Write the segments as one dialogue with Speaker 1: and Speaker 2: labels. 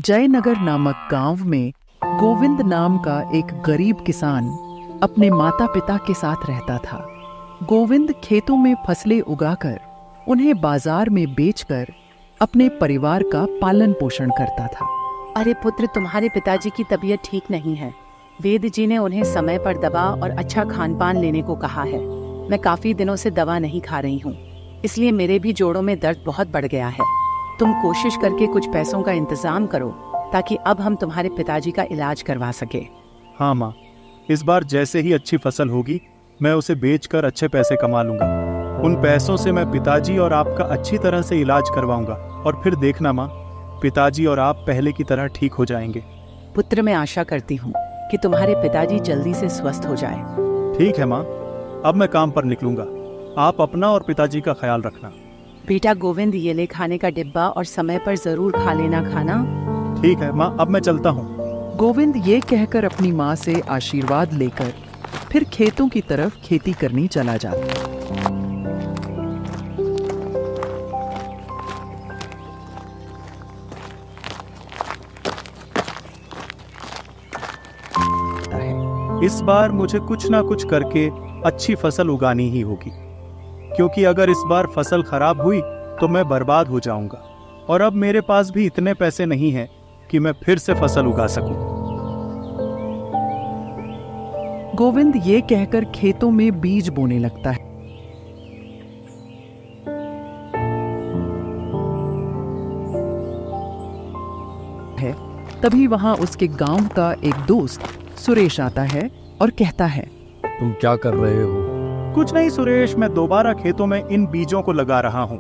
Speaker 1: जयनगर नामक गांव में गोविंद नाम का एक गरीब किसान अपने माता पिता के साथ रहता था। गोविंद खेतों में फसलें उगाकर उन्हें बाजार में बेचकर अपने परिवार का पालन पोषण करता था।
Speaker 2: अरे पुत्र, तुम्हारे पिताजी की तबीयत ठीक नहीं है। वेद जी ने उन्हें समय पर दवा और अच्छा खान पान लेने को कहा है। मैं काफी दिनों से दवा नहीं खा रही हूँ, इसलिए मेरे भी जोड़ों में दर्द बहुत बढ़ गया है। तुम कोशिश करके कुछ पैसों का इंतजाम करो ताकि अब हम तुम्हारे पिताजी का इलाज करवा सके।
Speaker 3: हाँ माँ, इस बार जैसे ही अच्छी फसल होगी मैं उसे बेचकर अच्छे पैसे कमा लूंगा। उन पैसों से मैं पिताजी और आपका अच्छी तरह से इलाज करवाऊंगा और फिर देखना माँ, पिताजी और आप पहले की तरह ठीक हो जाएंगे।
Speaker 2: पुत्र, मैं आशा करती हूँ कि तुम्हारे पिताजी जल्दी से स्वस्थ हो जाए।
Speaker 3: ठीक है माँ, अब मैं काम पर निकलूंगा। आप अपना और पिताजी का ख्याल रखना।
Speaker 2: बेटा गोविंद, ये ले खाने का डिब्बा और समय पर जरूर खा लेना खाना।
Speaker 3: ठीक है माँ, अब मैं चलता हूँ।
Speaker 1: गोविंद ये कहकर अपनी माँ से आशीर्वाद लेकर फिर खेतों की तरफ खेती करने चला जाता
Speaker 3: है। इस बार मुझे कुछ ना कुछ करके अच्छी फसल उगानी ही होगी, क्योंकि अगर इस बार फसल खराब हुई तो मैं बर्बाद हो जाऊंगा और अब मेरे पास भी इतने पैसे नहीं हैं कि मैं फिर से फसल उगा सकूं।
Speaker 1: गोविंद ये कहकर खेतों में बीज बोने लगता है। तभी वहां उसके गांव का एक दोस्त सुरेश आता है और कहता है,
Speaker 4: तुम क्या कर रहे हो?
Speaker 3: कुछ नहीं सुरेश, मैं दोबारा खेतों में इन बीजों को लगा रहा हूँ।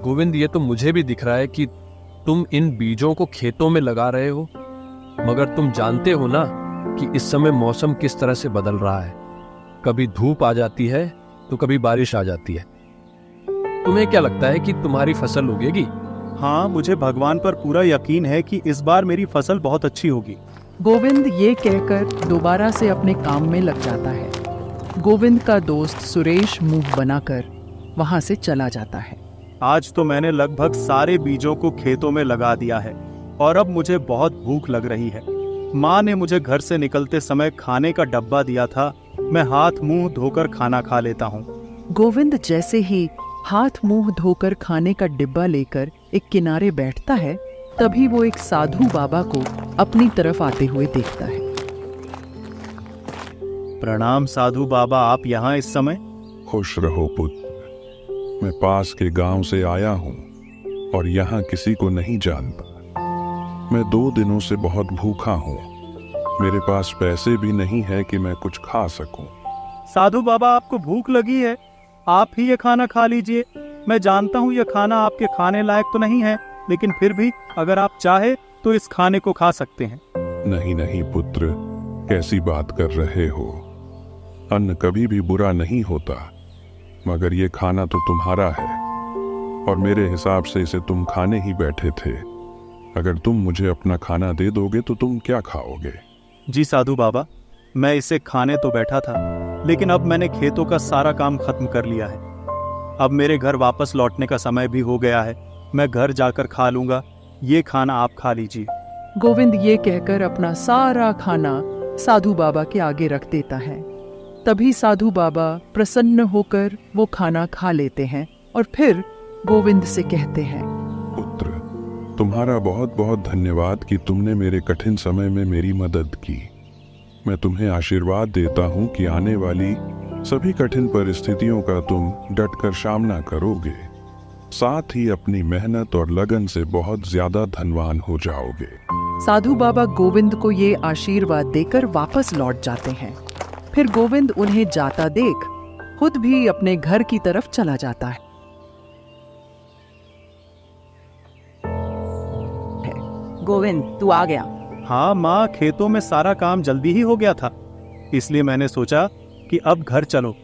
Speaker 4: गोविंद, ये तो मुझे भी दिख रहा है कि तुम इन बीजों को खेतों में लगा रहे हो, मगर तुम जानते हो ना कि इस समय मौसम किस तरह से बदल रहा है। कभी धूप आ जाती है तो कभी बारिश आ जाती है। तुम्हें क्या लगता है कि तुम्हारी फसल उगेगी?
Speaker 3: हाँ, मुझे भगवान पर पूरा यकीन है कि इस बार मेरी फसल बहुत अच्छी होगी।
Speaker 1: गोविंद ये कहकर दोबारा से अपने काम में लग जाता है। गोविंद का दोस्त सुरेश मुंह बनाकर वहां से चला जाता है।
Speaker 3: आज तो मैंने लगभग सारे बीजों को खेतों में लगा दिया है और अब मुझे बहुत भूख लग रही है। माँ ने मुझे घर से निकलते समय खाने का डब्बा दिया था। मैं हाथ मुंह धोकर खाना खा लेता हूँ।
Speaker 1: गोविंद जैसे ही हाथ मुंह धोकर खाने का डिब्बा लेकर एक किनारे बैठता है, तभी वो एक साधु बाबा को अपनी तरफ आते हुए देखता है।
Speaker 3: प्रणाम साधु बाबा, आप यहाँ इस समय?
Speaker 5: खुश रहो पुत्र, मैं पास के गांव से आया हूँ और यहाँ किसी को नहीं जानता। मैं 2 दिनों से बहुत भूखा हूँ। मेरे पास पैसे भी नहीं है कि मैं कुछ खा सकूं।
Speaker 3: साधु बाबा, आपको भूख लगी है, आप ही ये खाना खा लीजिए। मैं जानता हूँ ये खाना आपके खाने लायक तो नहीं है, लेकिन फिर भी अगर आप चाहे तो इस खाने को खा सकते हैं।
Speaker 5: नहीं नहीं पुत्र, कैसी बात कर रहे हो? अन्न कभी भी बुरा नहीं होता, मगर ये खाना तो तुम्हारा है और मेरे हिसाब से इसे तुम खाने ही बैठे थे। अगर तुम मुझे अपना खाना दे दोगे तो तुम क्या खाओगे?
Speaker 3: जी साधु बाबा, मैं इसे खाने तो बैठा था, लेकिन अब मैंने खेतों का सारा काम खत्म कर लिया है। अब मेरे घर वापस लौटने का समय भी हो गया है। मैं घर जाकर खा लूंगा। ये खाना आप खा लीजिए।
Speaker 1: गोविंद ये कहकर अपना सारा खाना साधु बाबा के आगे रख देता है। तभी साधु बाबा प्रसन्न होकर वो खाना खा लेते हैं और फिर गोविंद से कहते हैं,
Speaker 5: पुत्र, तुम्हारा बहुत बहुत धन्यवाद कि तुमने मेरे कठिन समय में मेरी मदद की। मैं तुम्हें आशीर्वाद देता हूँ कि आने वाली सभी कठिन परिस्थितियों का तुम डटकर सामना करोगे, साथ ही अपनी मेहनत और लगन से बहुत ज्यादा धनवान हो जाओगे।
Speaker 1: साधु बाबा गोविंद को ये आशीर्वाद देकर वापस लौट जाते हैं। फिर गोविंद उन्हें जाता देख खुद भी अपने घर की तरफ चला जाता है।
Speaker 2: गोविंद, तू आ गया?
Speaker 3: हाँ माँ, खेतों में सारा काम जल्दी ही हो गया था, इसलिए मैंने सोचा कि अब घर चलो।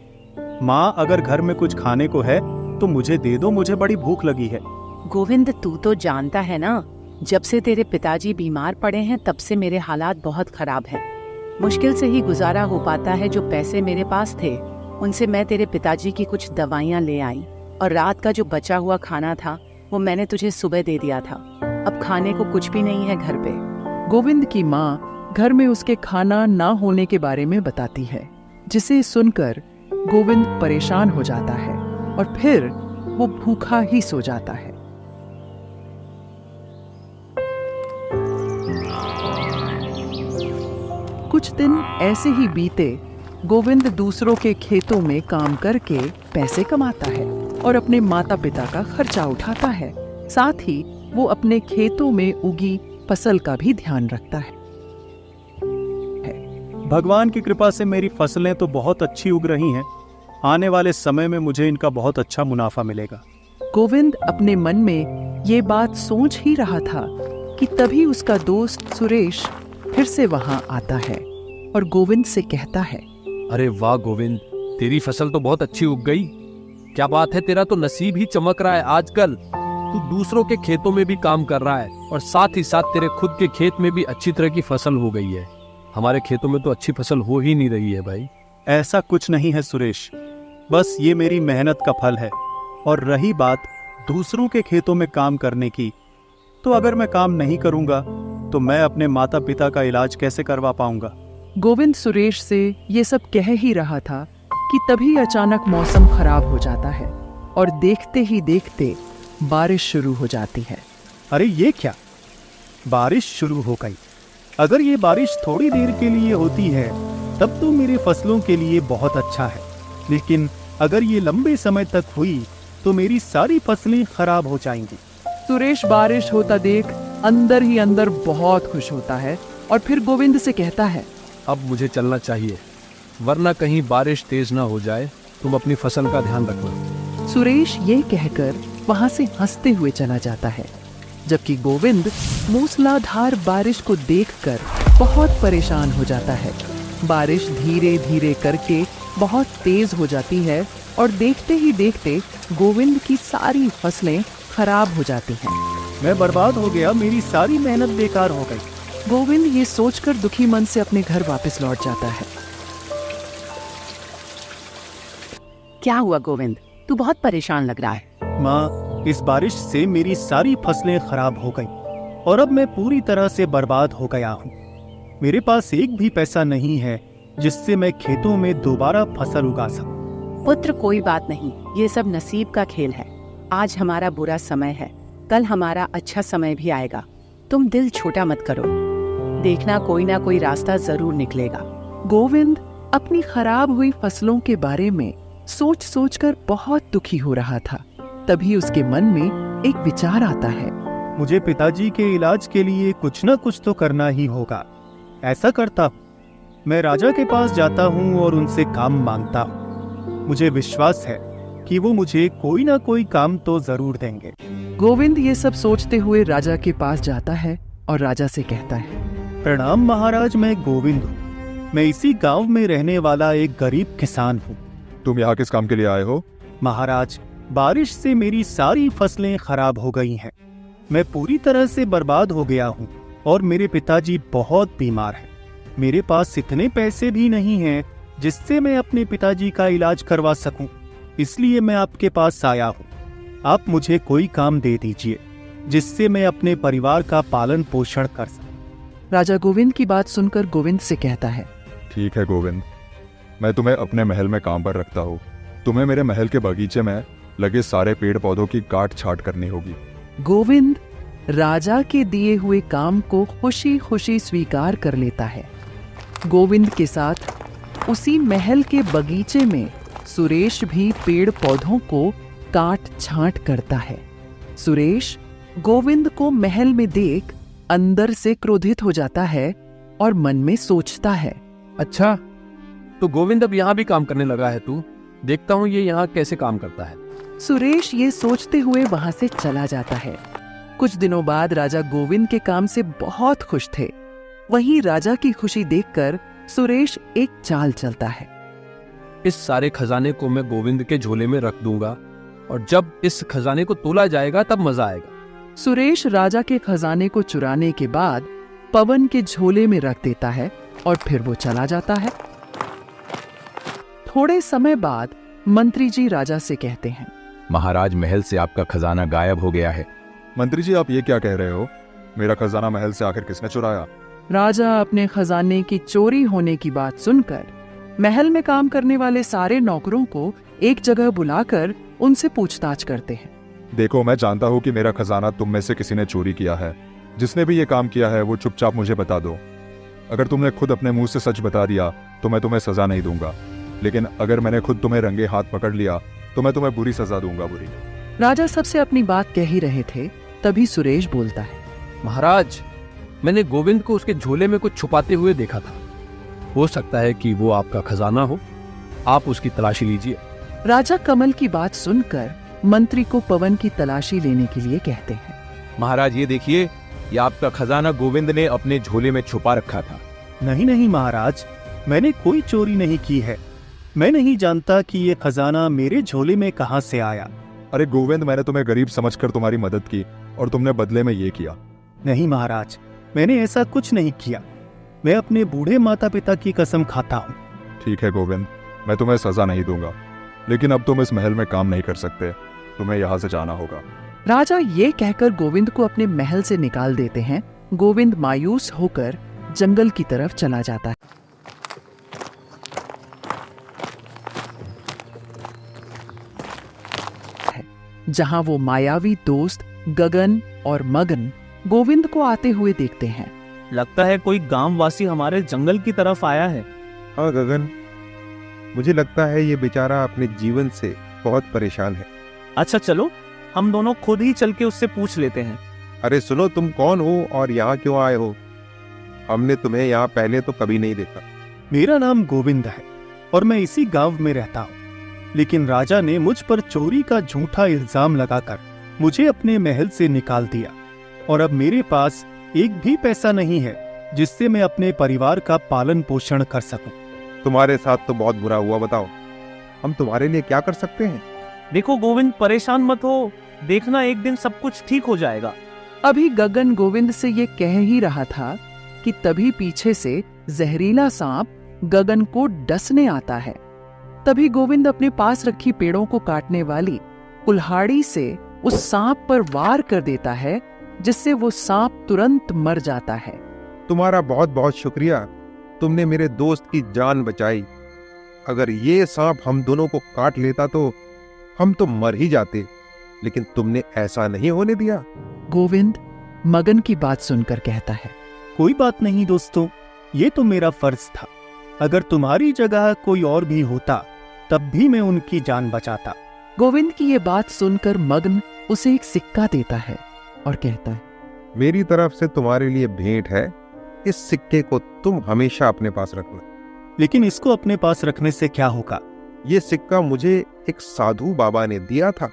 Speaker 3: माँ, अगर घर में कुछ खाने को है तो मुझे दे दो, मुझे बड़ी भूख लगी है।
Speaker 2: गोविंद, तू तो जानता है ना, जब से तेरे पिताजी बीमार पड़े हैं तब से मेरे हालात बहुत खराब हैं। मुश्किल से ही गुजारा हो पाता है। जो पैसे मेरे पास थे उनसे मैं तेरे पिताजी की कुछ दवाइयाँ ले आई और रात का जो बचा हुआ खाना था वो मैंने तुझे सुबह दे दिया था। अब खाने को कुछ भी नहीं है घर पे।
Speaker 1: गोविंद की माँ घर में उसके खाना ना होने के बारे में बताती है, जिसे सुनकर गोविंद परेशान हो जाता है और फिर वो भूखा ही सो जाता है। कुछ दिन ऐसे ही बीते। गोविंद दूसरों के खेतों में काम करके पैसे कमाता है और अपने माता पिता का खर्चा उठाता है। साथ ही वो अपने खेतों में उगी फसल का भी ध्यान रखता है।
Speaker 3: भगवान की कृपा से मेरी फसलें तो बहुत अच्छी उग रही हैं। आने वाले समय में मुझे इनका बहुत अच्छा मुनाफा मिलेगा।
Speaker 1: गोविंद अपने मन में ये बात सोच ही रहा था कि तभी उसका दोस्त सुरेश फिर से वहां आता है और गोविंद से कहता है,
Speaker 4: अरे वाह गोविंद, तेरी फसल तो बहुत अच्छी उग गई। क्या बात है, तेरा तो नसीब ही चमक रहा है। आजकल तू दूसरों के खेतों में भी काम कर रहा है और साथ ही साथ तेरे खुद के खेत में भी अच्छी तरह की फसल हो गई है। हमारे खेतों में तो अच्छी फसल हो ही नहीं रही है भाई।
Speaker 3: ऐसा कुछ नहीं है सुरेश, बस ये मेरी मेहनत का फल है। और रही बात दूसरों के खेतों में काम करने की, तो अगर मैं काम नहीं करूंगा तो मैं अपने माता पिता का इलाज कैसे करवा पाऊंगा।
Speaker 1: गोविंद सुरेश से ये सब कह ही रहा था कि तभी अचानक मौसम खराब हो जाता है और देखते ही देखते बारिश शुरू हो जाती है।
Speaker 3: अरे ये क्या, बारिश शुरू हो गई। अगर ये बारिश थोड़ी देर के लिए होती है तब तो मेरे फसलों के लिए बहुत अच्छा है, लेकिन अगर ये लंबे समय तक हुई तो मेरी सारी फसलें खराब हो जाएंगी।
Speaker 1: सुरेश बारिश होता देख अंदर ही अंदर बहुत खुश होता है और फिर गोविंद से कहता है,
Speaker 4: अब मुझे चलना चाहिए, वरना कहीं बारिश तेज ना हो जाए। तुम अपनी फसल का ध्यान रखना।
Speaker 1: सुरेश ये कहकर वहां से हंसते हुए चला जाता है, जबकि गोविंद मूसलाधार बारिश को देखकर बहुत परेशान हो जाता है। बारिश धीरे धीरे करके बहुत तेज हो जाती है और देखते ही देखते गोविंद की सारी फसलें खराब हो जाती हैं।
Speaker 3: मैं बर्बाद हो गया, मेरी सारी मेहनत बेकार हो गई।
Speaker 1: गोविंद ये सोचकर दुखी मन से अपने घर वापस लौट जाता है।
Speaker 2: क्या हुआ गोविंद, तू बहुत परेशान लग रहा है।
Speaker 3: माँ, इस बारिश से मेरी सारी फसलें खराब हो गईं और अब मैं पूरी तरह से बर्बाद हो गया हूँ। मेरे पास एक भी पैसा नहीं है जिससे मैं खेतों में दोबारा फसल उगा सकूं।
Speaker 2: पुत्र कोई बात नहीं, ये सब नसीब का खेल है। आज हमारा बुरा समय है, कल हमारा अच्छा समय भी आएगा। तुम दिल छोटा मत करो, देखना कोई ना कोई रास्ता जरूर निकलेगा।
Speaker 1: गोविंद अपनी खराब हुई फसलों के बारे में सोच सोचकर बहुत दुखी हो रहा था। तभी उसके मन में एक विचार आता है,
Speaker 3: मुझे पिताजी के इलाज के लिए कुछ न कुछ तो करना ही होगा। ऐसा करता हूँ, मैं राजा के पास जाता हूँ और उनसे काम मांगता हूँ। मुझे विश्वास है कि वो मुझे कोई ना कोई काम तो जरूर देंगे।
Speaker 1: गोविंद ये सब सोचते हुए राजा के पास जाता है और राजा से कहता है,
Speaker 3: प्रणाम महाराज, मैं गोविंद हूँ। मैं इसी गांव में रहने वाला एक गरीब किसान हूँ।
Speaker 5: तुम यहाँ किस काम के लिए आए हो?
Speaker 3: महाराज, बारिश से मेरी सारी फसलें खराब हो गई हैं। मैं पूरी तरह से बर्बाद हो गया हूँ और मेरे पिताजी बहुत बीमार हैं। मेरे पास इतने पैसे भी नहीं हैं जिससे मैं अपने पिताजी का इलाज करवा सकूं। इसलिए मैं आपके पास आया हूँ। आप मुझे कोई काम दे दीजिए जिससे मैं अपने परिवार का पालन पोषण कर सकूं।
Speaker 1: राजा गोविंद की बात सुनकर गोविंद से कहता है,
Speaker 5: ठीक है गोविंद, मैं तुम्हें अपने महल में काम पर रखता हूँ। तुम्हें मेरे महल के बगीचे में लगे सारे पेड़ पौधों की काट छाट करनी होगी।
Speaker 1: गोविंद राजा के दिए हुए काम को खुशी खुशी स्वीकार कर लेता है। गोविंद के साथ उसी महल के बगीचे में सुरेश भी पेड़ पौधों को काट छांट करता है। सुरेश गोविंद को महल में देख अंदर से क्रोधित हो जाता है और मन में सोचता है,
Speaker 4: अच्छा, तो गोविंद अब यहाँ भी काम करने लगा है तू? देखता हूँ ये यहाँ कैसे काम करता है।
Speaker 1: सुरेश ये सोचते हुए वहां से चला जाता है। कुछ दिनों बाद राजा गोविंद के काम से बहुत खुश थे। वहीं राजा की खुशी देखकर सुरेश एक चाल चलता है।
Speaker 4: इस सारे खजाने को मैं गोविंद के झोले में रख दूंगा और जब इस खजाने को तोला जाएगा तब मजा आएगा।
Speaker 1: सुरेश राजा के खजाने को चुराने के बाद पवन के झोले में रख देता है और फिर वो चला जाता है। थोड़े समय बाद मंत्री जी राजा से कहते हैं,
Speaker 6: महाराज, महल से आपका खजाना गायब हो गया है।
Speaker 5: मंत्री जी, आप ये क्या कह रहे हो?
Speaker 6: मेरा खजाना महल से आखिर किसने चुराया?
Speaker 1: राजा अपने खजाने की चोरी होने की बात सुनकर महल में काम करने वाले सारे नौकरों को एक जगह बुलाकर उनसे पूछताछ करते हैं।
Speaker 6: देखो, मैं जानता हूँ कि मेरा खजाना तुम में से किसी ने चोरी किया है। जिसने भी ये काम किया है वो चुपचाप मुझे बता दो। अगर तुमने खुद अपने मुंह से सच बता दिया तो मैं तुम्हें सजा नहीं दूंगा, लेकिन अगर मैंने खुद तुम्हें रंगे हाथ पकड़ लिया तो मैं तुम्हें बुरी सजा दूंगा, बुरी।
Speaker 1: राजा सबसे अपनी बात कह ही रहे थे, तभी सुरेश बोलता है।
Speaker 4: महाराज, मैंने गोविंद को उसके झोले में कुछ छुपाते हुए देखा था। हो सकता है कि वो आपका खजाना हो। आप उसकी तलाशी लीजिए।
Speaker 1: राजा कमल की बात सुनकर मंत्री को पवन की तलाशी लेने के लिए कहते हैं।
Speaker 7: महाराज, ये देखिए, ये आपका खजाना गोविंद ने अपने झोले में छुपा रखा था।
Speaker 3: नहीं नहीं महाराज, मैंने कोई चोरी नहीं की है। मैं नहीं जानता कि ये खजाना मेरे झोले में कहां से आया।
Speaker 6: अरे गोविंद, मैंने तुम्हें गरीब समझकर तुम्हारी मदद की और तुमने बदले में ये किया।
Speaker 3: नहीं महाराज, मैंने ऐसा कुछ नहीं किया। मैं अपने बूढ़े माता पिता की कसम खाता हूँ।
Speaker 6: ठीक है गोविंद, मैं तुम्हें सजा नहीं दूंगा, लेकिन अब तुम इस महल में काम नहीं कर सकते। तुम्हें यहाँ से जाना होगा।
Speaker 1: राजा ये कहकर गोविंद को अपने महल से निकाल देते हैं। गोविंद मायूस होकर जंगल की तरफ चला जाता है। जहां वो मायावी दोस्त गगन और मगन गोविंद को आते हुए देखते हैं।
Speaker 8: लगता है कोई गांववासी हमारे जंगल की तरफ आया है।
Speaker 9: हाँ गगन, मुझे लगता है ये बेचारा अपने जीवन से बहुत परेशान है।
Speaker 8: अच्छा चलो, हम दोनों खुद ही चल के उससे पूछ लेते हैं।
Speaker 9: अरे सुनो, तुम कौन हो और यहाँ क्यों आए हो? हमने तुम्हें यहाँ पहले तो कभी नहीं देखा।
Speaker 3: मेरा नाम गोविंद है और मैं इसी गांव में रहता हूँ, लेकिन राजा ने मुझ पर चोरी का झूठा इल्जाम लगाकर मुझे अपने महल से निकाल दिया और अब मेरे पास एक भी पैसा नहीं है जिससे मैं अपने परिवार का पालन पोषण कर सकूं।
Speaker 9: तुम्हारे साथ तो बहुत बुरा हुआ। बताओ, हम तुम्हारे लिए क्या कर सकते हैं?
Speaker 8: देखो गोविंद, परेशान मत हो, देखना एक दिन सब कुछ ठीक हो जाएगा।
Speaker 1: अभी गगन गोविंद से ये कह ही रहा था कि तभी पीछे से जहरीला सांप गगन को डसने आता है। तभी गोविंद अपने पास रखी पेड़ों को काटने वाली कुल्हाड़ी से उस सांप पर वार कर देता है, जिससे वो सांप तुरंत मर जाता है।
Speaker 9: तुम्हारा बहुत बहुत शुक्रिया, तुमने मेरे दोस्त की जान बचाई। अगर ये सांप हम दोनों को काट लेता तो हम तो मर ही जाते, लेकिन तुमने ऐसा नहीं होने दिया।
Speaker 1: गोविंद मगन की बात सुनकर कहता है।
Speaker 3: कोई बात नहीं दोस्तों, ये तो मेरा फर्ज था। अगर तुम्हारी जगह कोई और भी होता तब भी मैं उनकी जान बचाता।
Speaker 1: गोविंद की ये बात सुनकर मगन उसे एक सिक्का देता है और कहता है,
Speaker 9: मेरी तरफ से तुम्हारे लिए भेंट है। इस सिक्के को तुम हमेशा अपने पास रखना।
Speaker 3: लेकिन इसको अपने पास रखने से क्या होगा?
Speaker 9: ये सिक्का मुझे एक साधु बाबा ने दिया था।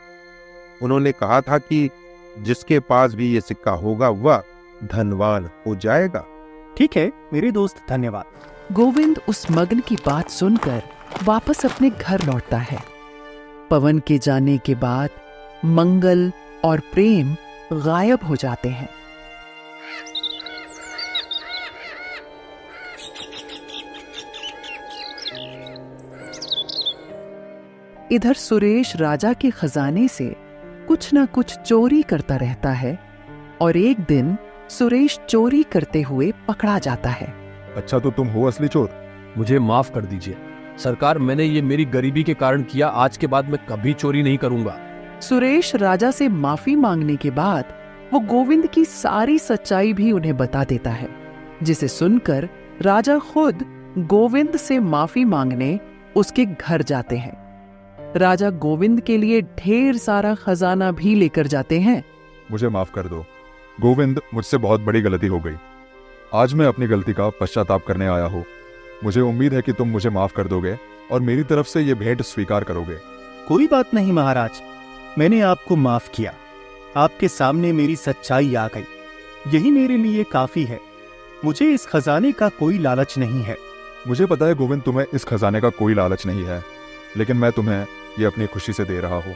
Speaker 9: उन्होंने कहा था कि जिसके पास भी ये सिक्का होगा वह धनवान हो जाएगा।
Speaker 3: ठीक है मेरे दोस्त, धन्यवाद।
Speaker 1: गोविंद उस मगन की बात सुनकर वापस अपने घर लौटता है। पवन के जाने के बाद मंगल और प्रेम गायब हो जाते हैं। इधर सुरेश राजा के खजाने से कुछ न कुछ चोरी करता रहता है और एक दिन सुरेश चोरी करते हुए पकड़ा जाता है।
Speaker 6: अच्छा, तो तुम हो असली चोर?
Speaker 4: मुझे माफ कर दीजिए सरकार, मैंने ये मेरी गरीबी के कारण किया। आज के बाद मैं कभी चोरी नहीं करूंगा।
Speaker 1: सुरेश राजा से माफी मांगने के बाद वो गोविंद की सारी सच्चाई भी उन्हें बता देता है, जिसे सुनकर राजा खुद गोविंद से माफी मांगने उसके घर जाते हैं। राजा गोविंद के लिए ढेर सारा खजाना भी लेकर जाते हैं।
Speaker 6: मुझे माफ कर दो गोविंद, मुझसे बहुत बड़ी गलती हो गई। आज मैं अपनी गलती का पश्चाताप करने आया हूँ। मुझे उम्मीद है कि तुम मुझे माफ कर दोगे और मेरी तरफ से ये भेंट स्वीकार करोगे।
Speaker 3: कोई बात नहीं महाराज, मैंने आपको माफ किया। आपके सामने मेरी सच्चाई आ गई, यही मेरे लिए काफी है। मुझे इस खजाने का कोई लालच नहीं है।
Speaker 6: मुझे पता है गोविंद, तुम्हें इस खजाने का कोई लालच नहीं है, लेकिन मैं तुम्हें ये अपनी खुशी से दे रहा हूँ।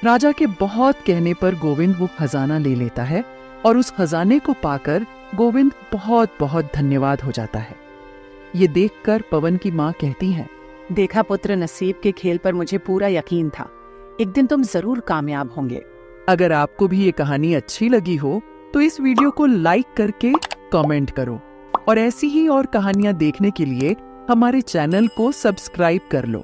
Speaker 1: राजा के बहुत कहने पर गोविंद वो खजाना ले लेता है और उस खजाने को पाकर गोविंद बहुत बहुत धन्यवाद हो जाता है। ये देखकर पवन की माँ कहती है,
Speaker 2: देखा पुत्र, नसीब के खेल पर मुझे पूरा यकीन था। एक दिन तुम जरूर कामयाब होंगे।
Speaker 1: अगर आपको भी ये कहानी अच्छी लगी हो तो इस वीडियो को लाइक करके कमेंट करो और ऐसी ही और कहानियां देखने के लिए हमारे चैनल को सब्सक्राइब कर लो।